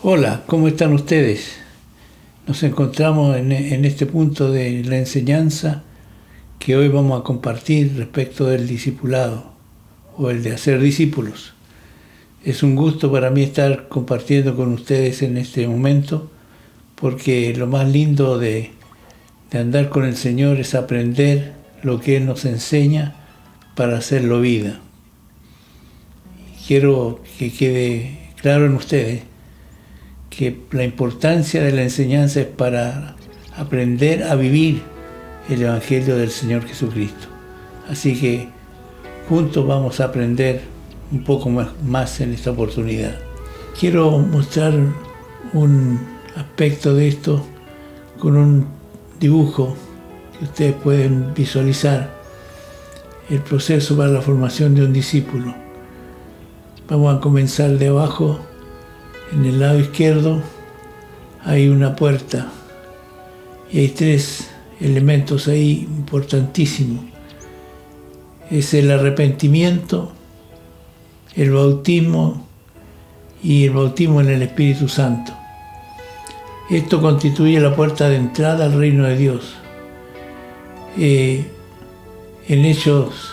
Hola, ¿cómo están ustedes? Nos encontramos en este punto de la enseñanza que hoy vamos a compartir respecto del discipulado o el de hacer discípulos. Es un gusto para mí estar compartiendo con ustedes en este momento, porque lo más lindo de andar con el Señor es aprender lo que Él nos enseña para hacerlo vida. Quiero que quede claro en ustedes que la importancia de la enseñanza es para aprender a vivir el Evangelio del Señor Jesucristo. Así que juntos vamos a aprender un poco más en esta oportunidad. Quiero mostrar un aspecto de esto con un dibujo que ustedes pueden visualizar el proceso para la formación de un discípulo. Vamos a comenzar de abajo. En el lado izquierdo hay una puerta y hay tres elementos ahí importantísimos. Es el arrepentimiento, el bautismo y el bautismo en el Espíritu Santo. Esto constituye la puerta de entrada al reino de Dios. En Hechos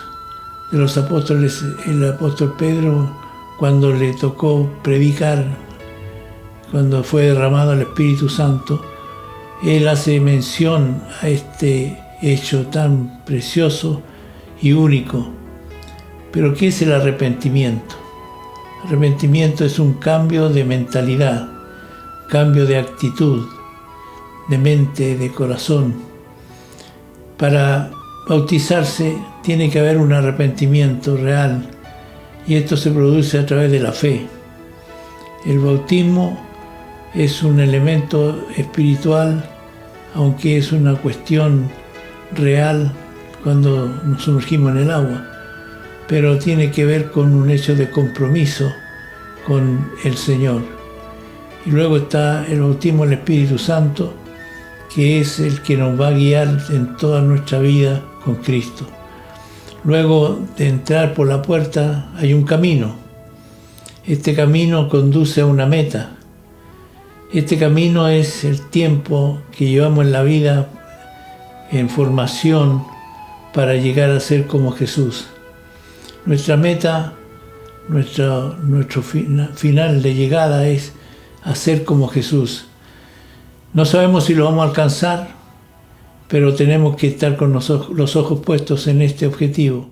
de los Apóstoles, el apóstol Pedro, cuando le tocó predicar, cuando fue derramado el Espíritu Santo, él hace mención a este hecho tan precioso y único. Pero ¿qué es el arrepentimiento? Arrepentimiento es un cambio de mentalidad, cambio de actitud, de mente, de corazón. Para bautizarse tiene que haber un arrepentimiento real, y esto se produce a través de la fe. El bautismo es un elemento espiritual, aunque es una cuestión real cuando nos sumergimos en el agua, pero tiene que ver con un hecho de compromiso con el Señor. Y luego está el bautismo del Espíritu Santo, que es el que nos va a guiar en toda nuestra vida con Cristo. Luego de entrar por la puerta hay un camino. Este camino conduce a una meta. Este camino es el tiempo que llevamos en la vida en formación para llegar a ser como Jesús. Nuestra meta, nuestro final de llegada es hacer como Jesús. No sabemos si lo vamos a alcanzar, pero tenemos que estar con los ojos puestos en este objetivo.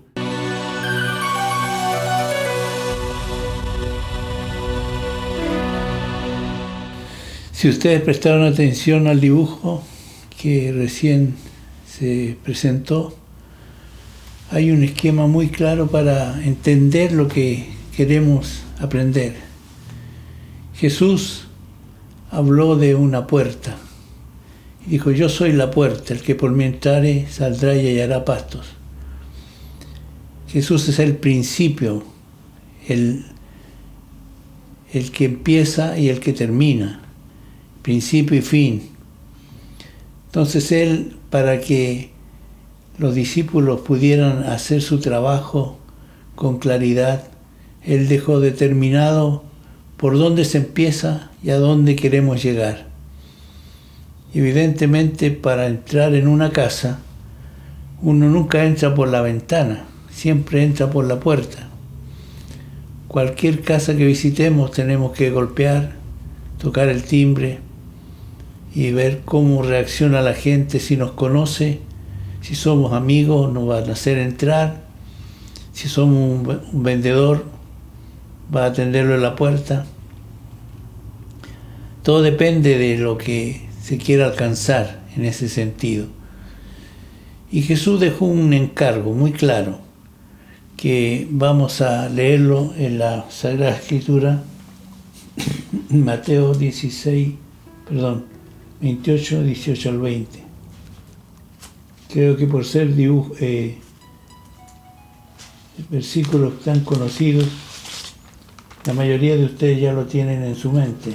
Si ustedes prestaron atención al dibujo que recién se presentó, hay un esquema muy claro para entender lo que queremos aprender. Jesús habló de una puerta. Dijo: yo soy la puerta, el que por mí entrare saldrá y hallará pastos. Jesús es el principio, el que empieza y el que termina, principio y fin. Entonces Él, para que los discípulos pudieran hacer su trabajo con claridad, Él dejó determinado por dónde se empieza y a dónde queremos llegar. Evidentemente, para entrar en una casa, uno nunca entra por la ventana, siempre entra por la puerta. Cualquier casa que visitemos tenemos que golpear, tocar el timbre y ver cómo reacciona la gente, si nos conoce, si somos amigos nos van a hacer entrar, si somos un vendedor va a atenderlo en la puerta. Todo depende de lo que se quiera alcanzar en ese sentido. Y Jesús dejó un encargo muy claro, que vamos a leerlo en la Sagrada Escritura, Mateo 28, 18 al 20. Creo que por ser versículos tan conocidos, la mayoría de ustedes ya lo tienen en su mente,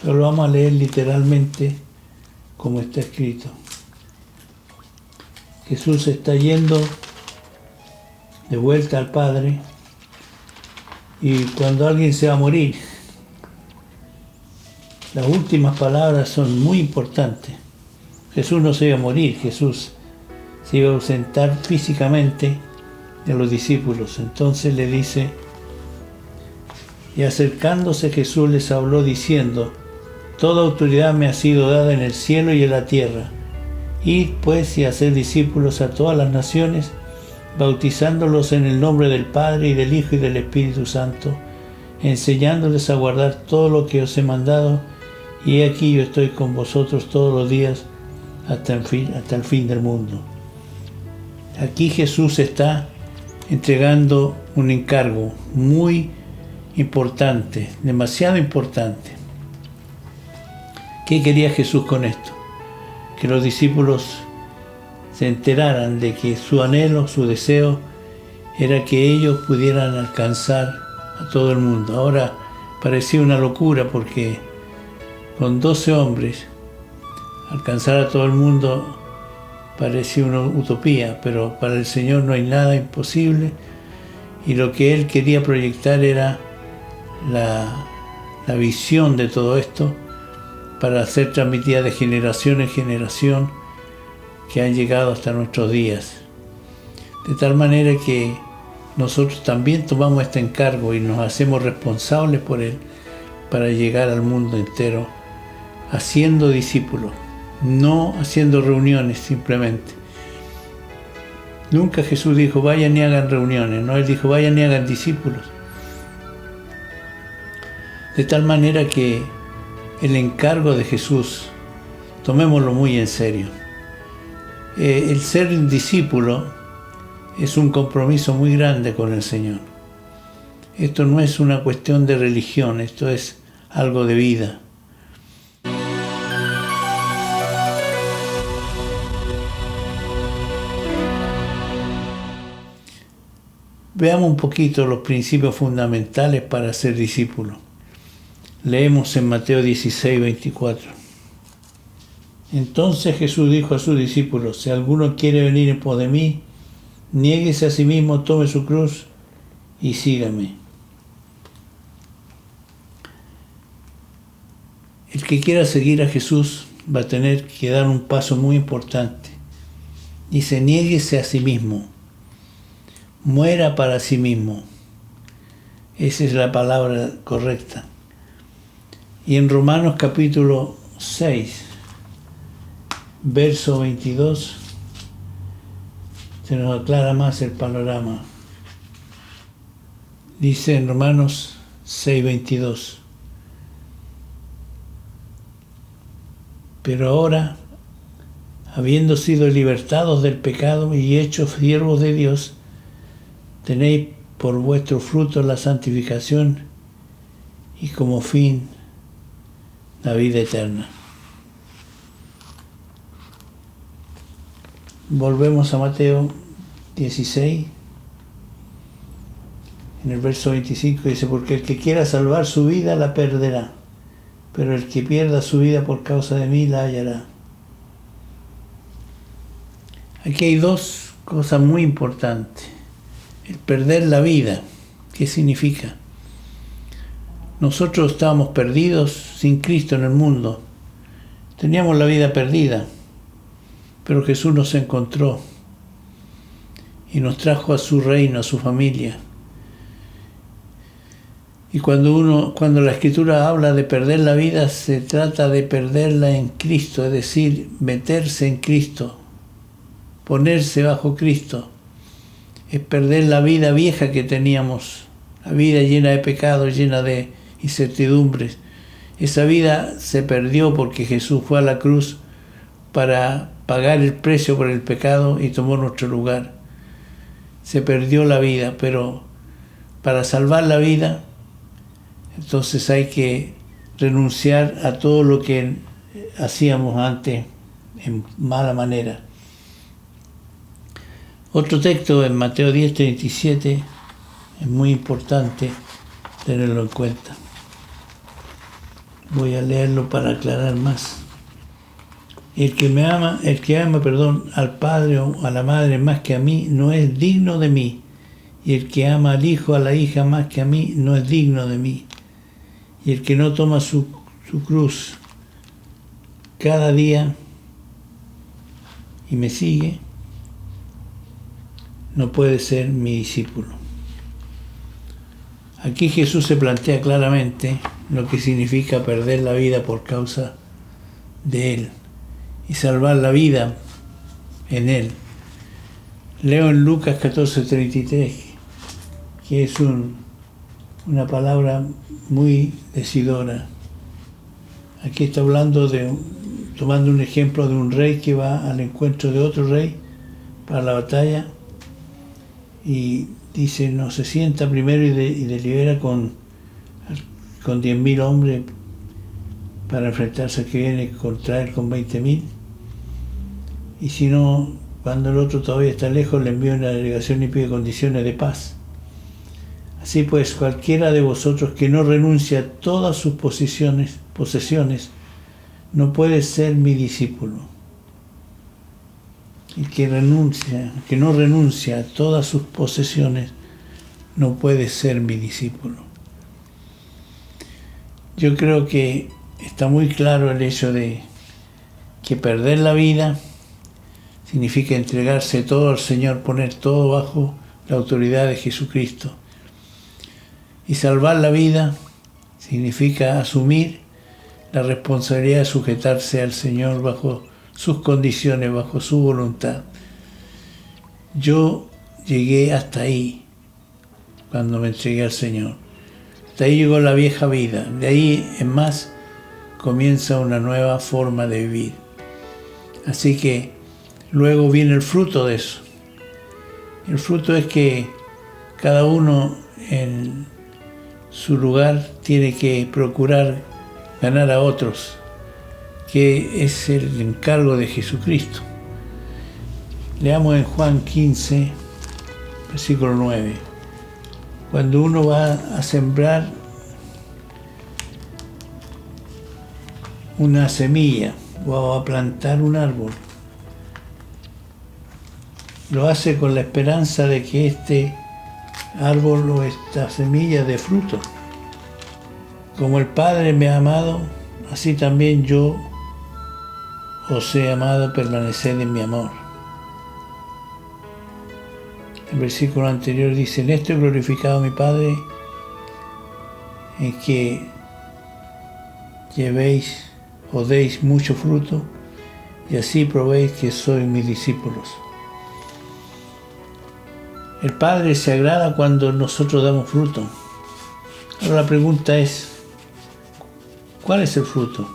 pero lo vamos a leer literalmente como está escrito. Jesús está yendo de vuelta al Padre, y cuando alguien se va a morir, Las últimas palabras son muy importantes. Jesús no se iba a morir, Jesús se iba a ausentar físicamente de los discípulos. Entonces le dice, y acercándose Jesús les habló diciendo, toda autoridad me ha sido dada en el cielo y en la tierra. Id pues y haced discípulos a todas las naciones, bautizándolos en el nombre del Padre y del Hijo y del Espíritu Santo, enseñándoles a guardar todo lo que os he mandado, y he aquí yo estoy con vosotros todos los días hasta el fin del mundo. Aquí Jesús está entregando un encargo muy importante, demasiado importante. ¿Qué quería Jesús con esto? Que los discípulos se enteraran de que su anhelo, su deseo, era que ellos pudieran alcanzar a todo el mundo. Ahora parecía una locura porque con 12 hombres alcanzar a todo el mundo parecía una utopía, pero para el Señor no hay nada imposible, y lo que Él quería proyectar era la visión de todo esto para ser transmitida de generación en generación, que han llegado hasta nuestros días. De tal manera que nosotros también tomamos este encargo y nos hacemos responsables por él para llegar al mundo entero haciendo discípulos, no haciendo reuniones simplemente. Nunca Jesús dijo vayan y hagan reuniones, no, Él dijo vayan y hagan discípulos. De tal manera que el encargo de Jesús, tomémoslo muy en serio. El ser un discípulo es un compromiso muy grande con el Señor. Esto no es una cuestión de religión, esto es algo de vida. Veamos un poquito los principios fundamentales para ser discípulo. Leemos en Mateo 16, 24. Entonces Jesús dijo a sus discípulos, si alguno quiere venir en pos de mí, niéguese a sí mismo, tome su cruz y sígame. El que quiera seguir a Jesús va a tener que dar un paso muy importante. Dice, niéguese a sí mismo, muera para sí mismo. Esa es la palabra correcta. Y en Romanos capítulo 6, verso 22, se nos aclara más el panorama. Dice en Romanos 6, 22, pero ahora, habiendo sido libertados del pecado y hechos siervos de Dios, tenéis por vuestro fruto la santificación y como fin la vida eterna. Volvemos a Mateo 16, en el verso 25 dice, porque el que quiera salvar su vida la perderá, pero el que pierda su vida por causa de mí la hallará. Aquí hay dos cosas muy importantes. El perder la vida, ¿qué significa? Nosotros estábamos perdidos sin Cristo en el mundo. Teníamos la vida perdida, pero Jesús nos encontró y nos trajo a su reino, a su familia. Y cuando la Escritura habla de perder la vida, se trata de perderla en Cristo, es decir, meterse en Cristo, ponerse bajo Cristo. Es perder la vida vieja que teníamos, la vida llena de pecados, llena de incertidumbres. Esa vida se perdió porque Jesús fue a la cruz para pagar el precio por el pecado y tomó nuestro lugar. Se perdió la vida, pero para salvar la vida, entonces hay que renunciar a todo lo que hacíamos antes en mala manera. Otro texto en Mateo 10, 37 es muy importante tenerlo en cuenta. Voy a leerlo para aclarar más. El que ama al padre o a la madre más que a mí no es digno de mí, y el que ama al hijo o a la hija más que a mí no es digno de mí. Y el que no toma su su cruz cada día y me sigue, no puede ser mi discípulo. Aquí Jesús se plantea claramente lo que significa perder la vida por causa de Él y salvar la vida en Él. Leo en Lucas 14:33, que es una palabra muy decidora. Aquí está hablando tomando un ejemplo de un rey que va al encuentro de otro rey para la batalla y dice, no, se sienta primero y delibera con 10.000 hombres para enfrentarse al que viene contra él con 20.000. Y si no, cuando el otro todavía está lejos, le envía una delegación y pide condiciones de paz. Así pues, cualquiera de vosotros que no renuncia a todas sus posesiones, no puede ser mi discípulo. El que no renuncia a todas sus posesiones, no puede ser mi discípulo. Yo creo que está muy claro el hecho de que perder la vida significa entregarse todo al Señor, poner todo bajo la autoridad de Jesucristo. Y salvar la vida significa asumir la responsabilidad de sujetarse al Señor bajo sus condiciones, bajo su voluntad. Yo llegué hasta ahí cuando me entregué al Señor. Hasta ahí llegó la vieja vida. De ahí en más comienza una nueva forma de vivir. Así que luego viene el fruto de eso. El fruto es que cada uno en su lugar tiene que procurar ganar a otros, que es el encargo de Jesucristo. Leamos en Juan 15, versículo 9. Cuando uno va a sembrar una semilla o a plantar un árbol, lo hace con la esperanza de que este árbol o esta semilla dé fruto. Como el Padre me ha amado, así también yo os he amado, permaneced en mi amor. El versículo anterior dice, en esto he glorificado a mi Padre, en que llevéis o deis mucho fruto, y así probéis que sois mis discípulos. El Padre se agrada cuando nosotros damos fruto. Ahora la pregunta es, ¿cuál es el fruto?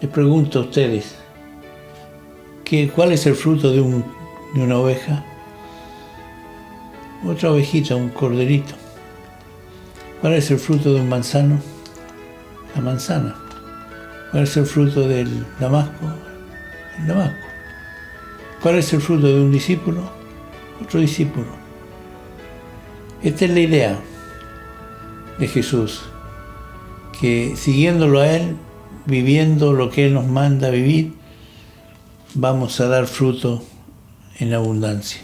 Les pregunto a ustedes, ¿cuál es el fruto de una oveja? Otra ovejita, un corderito. ¿Cuál es el fruto de un manzano? La manzana. ¿Cuál es el fruto del damasco? El damasco. ¿Cuál es el fruto de un discípulo? Otro discípulo. Esta es la idea de Jesús, que siguiéndolo a Él, viviendo lo que Él nos manda vivir, vamos a dar fruto en abundancia.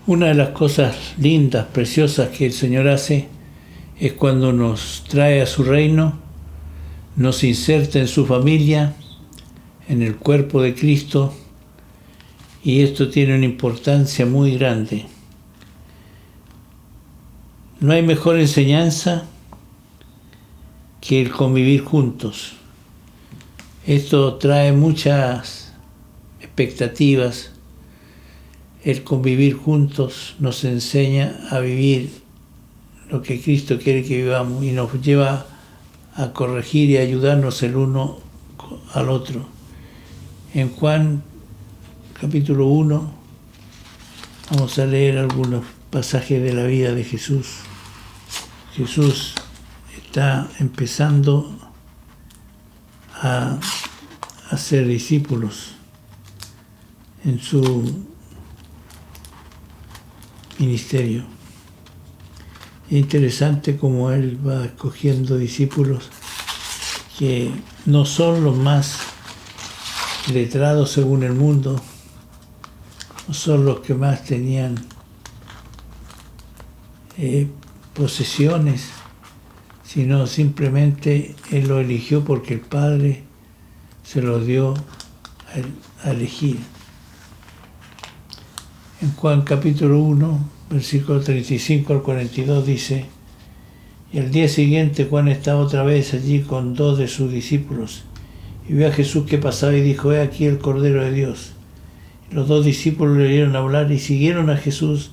Una de las cosas lindas, preciosas que el Señor hace es cuando nos trae a su reino, nos inserta en su familia, en el cuerpo de Cristo, y esto tiene una importancia muy grande. No hay mejor enseñanza que el convivir juntos. Esto trae muchas expectativas. El convivir juntos nos enseña a vivir lo que Cristo quiere que vivamos y nos lleva a corregir y ayudarnos el uno al otro. En Juan capítulo 1 vamos a leer algunos pasajes de la vida de Jesús. Jesús está empezando a hacer discípulos en su ministerio. Es interesante cómo Él va escogiendo discípulos que no son los más letrados según el mundo, no son los que más tenían posesiones, sino simplemente Él lo eligió porque el Padre se lo dio a elegir. En Juan capítulo 1, versículo 35 al 42 dice: y al día siguiente Juan estaba otra vez allí con 2 de sus discípulos, y vio a Jesús que pasaba y dijo: he aquí el Cordero de Dios. Y los 2 discípulos le oyeron hablar y siguieron a Jesús.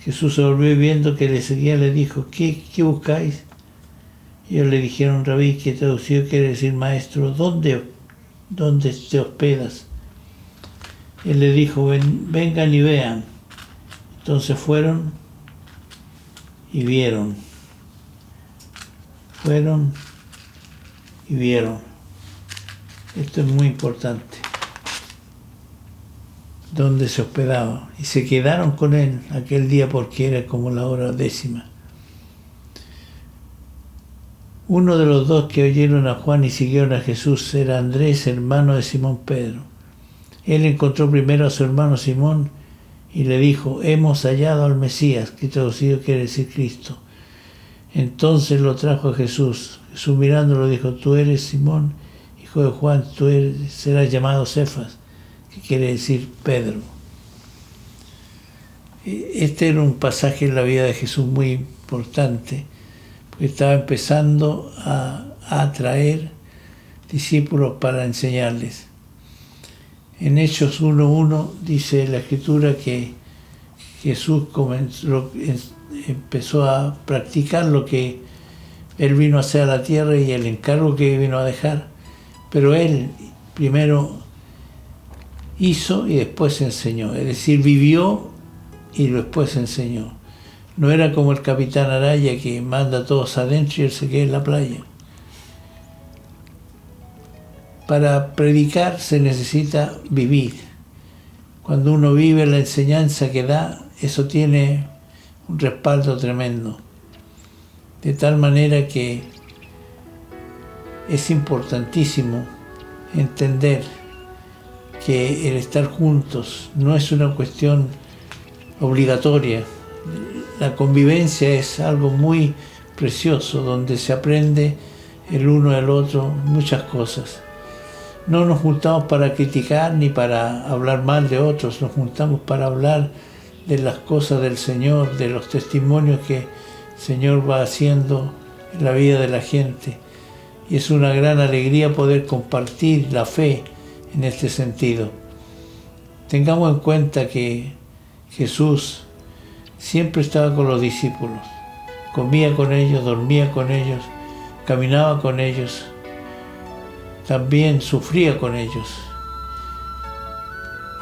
Jesús se volvió y viendo que le seguía le dijo: ¿Qué buscáis? Y ellos le dijeron: Rabí, que traducido quiere decir maestro, ¿dónde te hospedas? Él le dijo: vengan y vean. Entonces fueron y vieron. Fueron y vieron. Esto es muy importante. Donde se hospedaba. Y se quedaron con él aquel día porque era como la hora 10. Uno de los 2 que oyeron a Juan y siguieron a Jesús era Andrés, hermano de Simón Pedro. Él encontró primero a su hermano Simón y le dijo: hemos hallado al Mesías, que traducido quiere decir Cristo. Entonces lo trajo a Jesús. Jesús mirándolo dijo: tú eres Simón, hijo de Juan, serás llamado Cefas, que quiere decir Pedro. Este era un pasaje en la vida de Jesús muy importante, porque estaba empezando a atraer discípulos para enseñarles. En Hechos 1:1 dice la Escritura que Jesús empezó a practicar lo que Él vino a hacer a la tierra y el encargo que vino a dejar, pero Él primero hizo y después enseñó, es decir, vivió y después enseñó. No era como el capitán Araya que manda a todos adentro y él se queda en la playa. Para predicar se necesita vivir. Cuando uno vive la enseñanza que da, eso tiene un respaldo tremendo. De tal manera que es importantísimo entender que el estar juntos no es una cuestión obligatoria. La convivencia es algo muy precioso, donde se aprende el uno del otro muchas cosas. No nos juntamos para criticar ni para hablar mal de otros, nos juntamos para hablar de las cosas del Señor, de los testimonios que el Señor va haciendo en la vida de la gente. Y es una gran alegría poder compartir la fe en este sentido. Tengamos en cuenta que Jesús siempre estaba con los discípulos, comía con ellos, dormía con ellos, caminaba con ellos, también sufría con ellos.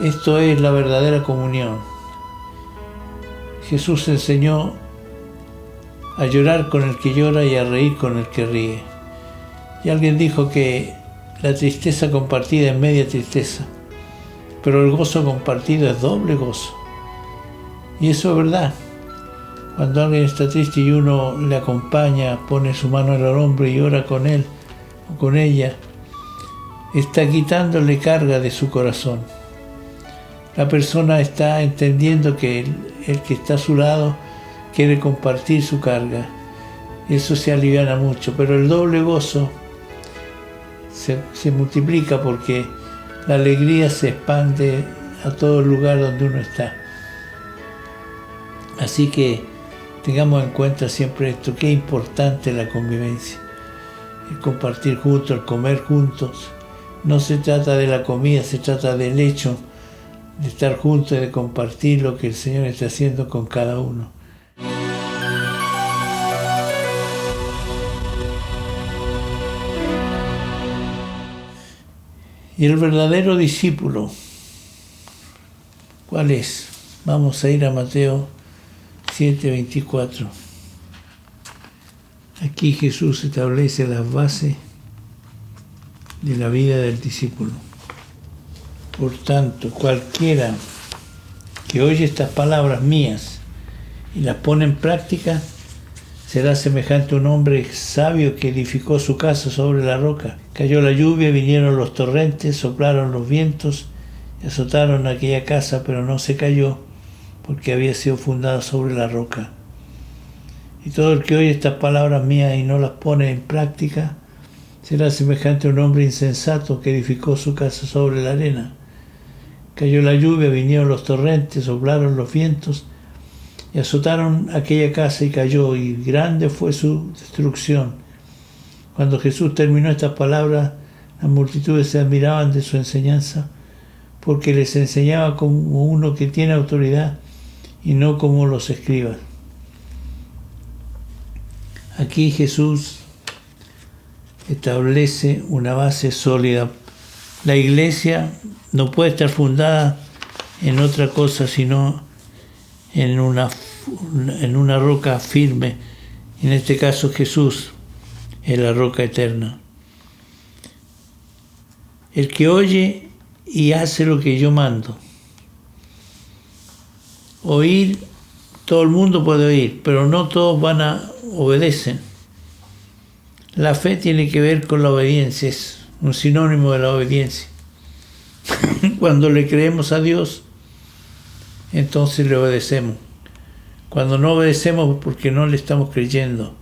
Esto es la verdadera comunión. Jesús enseñó a llorar con el que llora y a reír con el que ríe. Y alguien dijo que la tristeza compartida es media tristeza, pero el gozo compartido es doble gozo. Y eso es verdad. Cuando alguien está triste y uno le acompaña, pone su mano en el hombro y ora con él o con ella, está quitándole carga de su corazón. La persona está entendiendo que el que está a su lado quiere compartir su carga. Eso se aliviana mucho, pero el doble gozo se multiplica porque la alegría se expande a todo el lugar donde uno está. Así que tengamos en cuenta siempre esto, que es importante la convivencia, el compartir juntos, el comer juntos. No se trata de la comida, se trata del hecho de estar juntos y de compartir lo que el Señor está haciendo con cada uno. Y el verdadero discípulo, ¿cuál es? Vamos a ir a Mateo 7:24. Aquí Jesús establece las bases de la vida del discípulo. Por tanto, cualquiera que oye estas palabras mías y las pone en práctica, será semejante a un hombre sabio que edificó su casa sobre la roca. Cayó la lluvia, vinieron los torrentes, soplaron los vientos Azotaron aquella casa, pero no se cayó, porque había sido fundada sobre la roca. Y todo el que oye estas palabras mías y no las pone en práctica, será semejante a un hombre insensato que edificó su casa sobre la arena. Cayó la lluvia, vinieron los torrentes, soplaron los vientos y azotaron aquella casa y cayó, y grande fue su destrucción. Cuando Jesús terminó estas palabras, las multitudes se admiraban de su enseñanza, porque les enseñaba como uno que tiene autoridad y no como los escribas. Aquí Jesús establece una base sólida. La iglesia no puede estar fundada en otra cosa sino en una roca firme. En este caso Jesús es la roca eterna. El que oye y hace lo que yo mando. Oír, todo el mundo puede oír, pero no todos obedecen. La fe tiene que ver con la obediencia, es un sinónimo de la obediencia. Cuando le creemos a Dios, entonces le obedecemos. Cuando no obedecemos es porque no le estamos creyendo,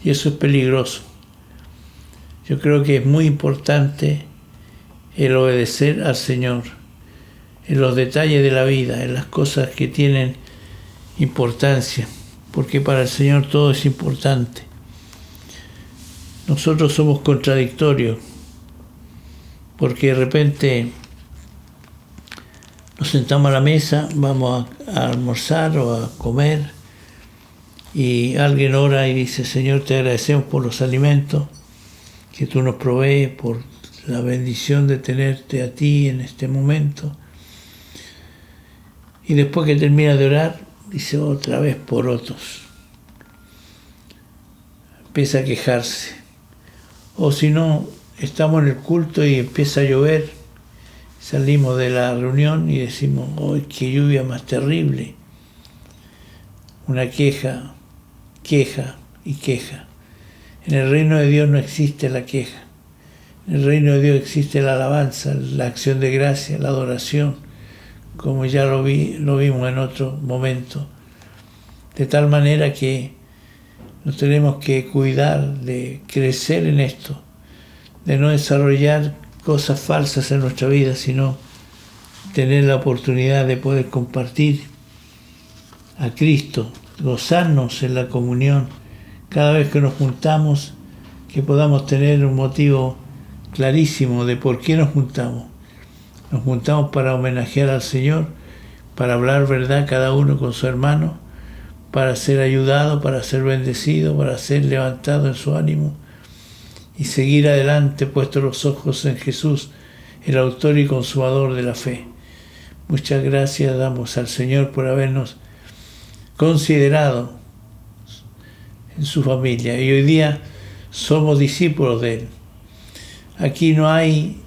y eso es peligroso. Yo creo que es muy importante el obedecer al Señor en los detalles de la vida, en las cosas que tienen importancia, porque para el Señor todo es importante. Nosotros somos contradictorios, porque de repente nos sentamos a la mesa, vamos a almorzar o a comer, y alguien ora y dice: Señor, te agradecemos por los alimentos que tú nos provees, por la bendición de tenerte a ti en este momento. Y después que termina de orar, dice otra vez por otros. Empieza a quejarse. O si no, estamos en el culto y empieza a llover, salimos de la reunión y decimos: ¡ay, qué lluvia más terrible! Una queja, queja y queja. En el reino de Dios no existe la queja. En el reino de Dios existe la alabanza, la acción de gracia, la adoración, como ya lo vimos en otro momento. De tal manera que nos tenemos que cuidar de crecer en esto, de no desarrollar cosas falsas en nuestra vida, sino tener la oportunidad de poder compartir a Cristo, gozarnos en la comunión. Cada vez que nos juntamos, que podamos tener un motivo clarísimo de por qué nos juntamos. Nos juntamos para homenajear al Señor, para hablar verdad cada uno con su hermano, para ser ayudado, para ser bendecido, para ser levantado en su ánimo y seguir adelante puestos los ojos en Jesús, el autor y consumador de la fe. Muchas gracias damos al Señor por habernos considerado en su familia, y hoy día somos discípulos de Él. Aquí no hay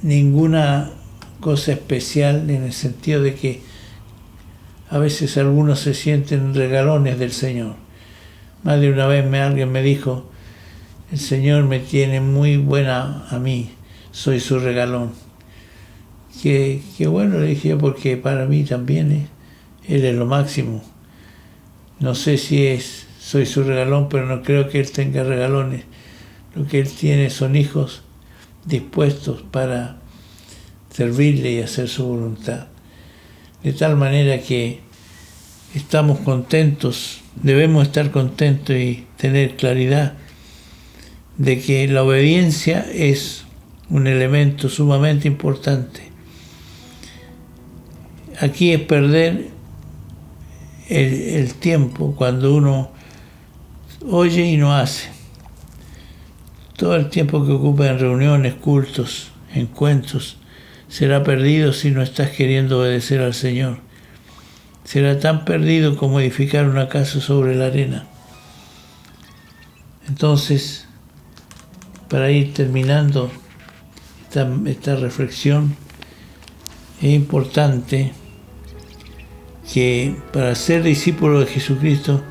ninguna cosa especial, en el sentido de que a veces algunos se sienten regalones del Señor. Más de una vez alguien me dijo: el Señor me tiene muy buena a mí, soy su regalón. Que bueno, le dije yo, porque para mí también Él es lo máximo. No sé si soy su regalón, pero no creo que Él tenga regalones. Lo que Él tiene son hijos dispuestos para servirle y hacer su voluntad. De tal manera que estamos contentos, debemos estar contentos y tener claridad de que la obediencia es un elemento sumamente importante. Aquí es perder el tiempo cuando uno oye y no hace. Todo el tiempo que ocupa en reuniones, cultos, encuentros, será perdido si no estás queriendo obedecer al Señor. Será tan perdido como edificar una casa sobre la arena. Entonces, para ir terminando esta reflexión, es importante que para ser discípulo de Jesucristo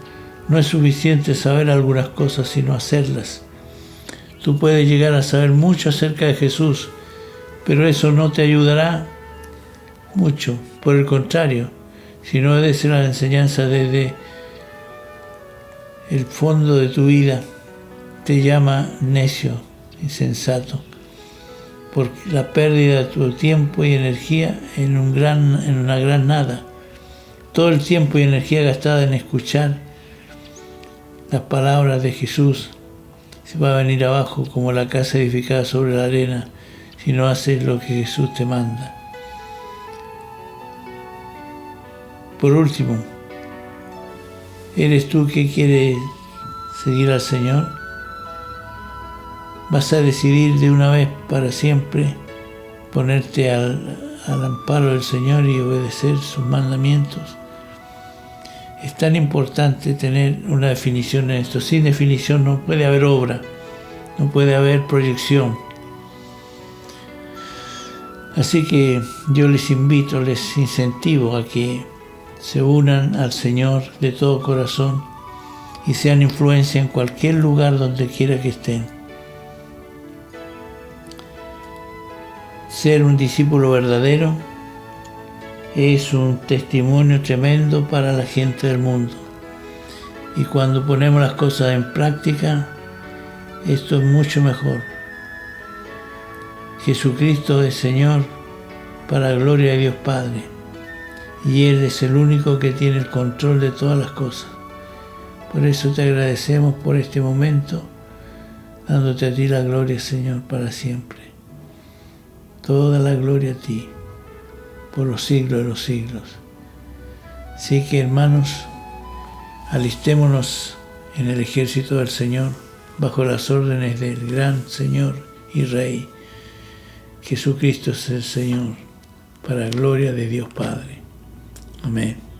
no es suficiente saber algunas cosas, sino hacerlas. Tú puedes llegar a saber mucho acerca de Jesús, pero eso no te ayudará mucho. Por el contrario, si no obedeces la enseñanza desde el fondo de tu vida, te llama necio, insensato, por la pérdida de tu tiempo y energía en una gran nada. Todo el tiempo y energía gastada en escuchar las palabras de Jesús se va a venir abajo como la casa edificada sobre la arena si no haces lo que Jesús te manda. Por último, ¿eres tú que quieres seguir al Señor? ¿Vas a decidir de una vez para siempre ponerte al amparo del Señor y obedecer sus mandamientos? Es tan importante tener una definición en esto. Sin definición no puede haber obra, no puede haber proyección. Así que yo les invito, les incentivo a que se unan al Señor de todo corazón y sean influencia en cualquier lugar donde quiera que estén. Ser un discípulo verdadero es un testimonio tremendo para la gente del mundo. Y cuando ponemos las cosas en práctica, esto es mucho mejor. Jesucristo es Señor para gloria de Dios Padre. Y Él es el único que tiene el control de todas las cosas. Por eso te agradecemos por este momento, dándote a ti la gloria, Señor, para siempre. Toda la gloria a ti, por los siglos de los siglos. Así que, hermanos, alistémonos en el ejército del Señor, bajo las órdenes del gran Señor y Rey. Jesucristo es el Señor, para gloria de Dios Padre. Amén.